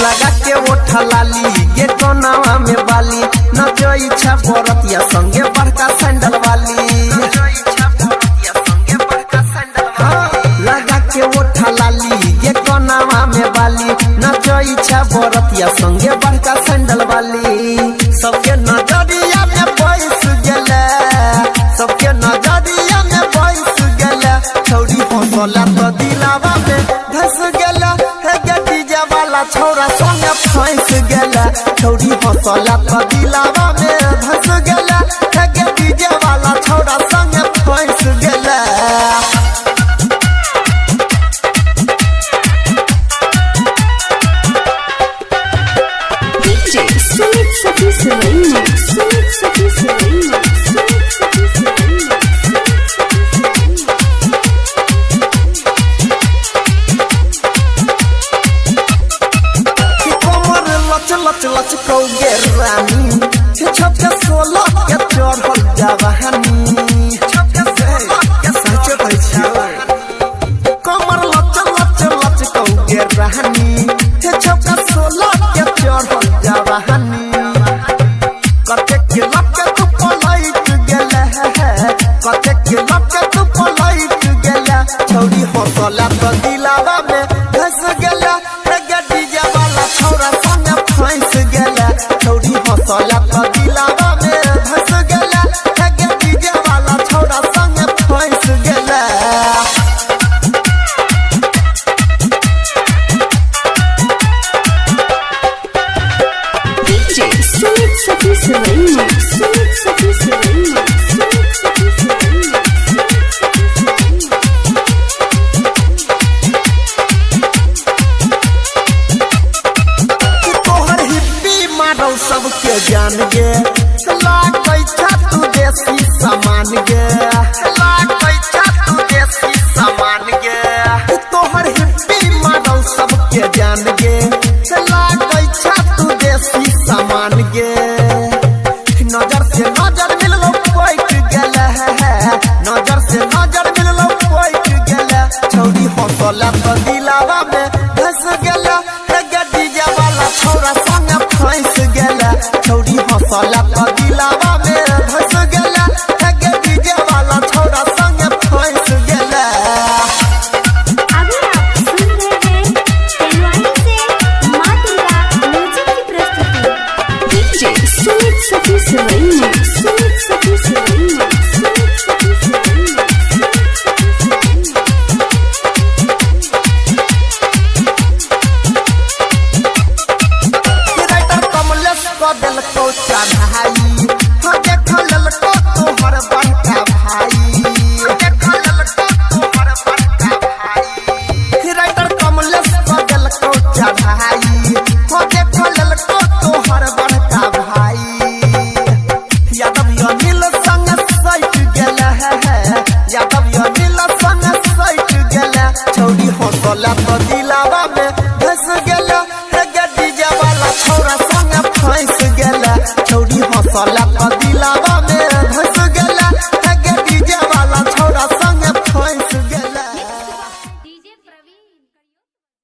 लगा के ओठा लाली गे कोनावा में बाली नचो इच्छा बरतिया संगे बड़का सैंडल वाली लगा के ओठा लाली गे कोनावा में बाली नचो इच्छा बरतिया संगे बड़का सैंडल वाली सबके नजरिया में बैस गेले सबके नजरिया में बैस गेले छौरी हंसला तो दिलावा में धस गेले हे गे डीजे वाला छौरा संगे फंस गेले छौरी हंसला तो दिलावा में धस गेले हे गे डीजे वाला छौरा संगे फंस गेले लच लच कौगे रानी छपके 16 के चढ़ल जवानी सच कहै छियै कमर लच लच लच कौगे रानी छपके 16 के चढ़ल जवानी कते के लक तू पलट गेले कते के लक तू पलट गेले छौरी हंसला तो दिलावा में धस गेले गे डीजे वाला छौरा संगे फंस गेले छौरी हंसला तो दिलावा में धस गेले गे डीजे वाला छौरा संगे फंस गेले DJ Sumit Sati Sirena Sumit Sati Sirena Sumit Sati Sirena तोहर हिप्पी मारल सबके जान गे लागै छ तू देसी सामान गे लागै छ तू देसी सामान गे तोहर हिप्पी मारल सबके जान गे लागै छ तू देसी सामान गे नजर से नजर मिललो पॉइंट गेले नजर से नजर मिललो पॉइंट गेले छौरी हंसला तो दिलावा में धस गेले गे डीजे वाला छौरा संगे फंस गेले छौरी हंसला तो दिलावा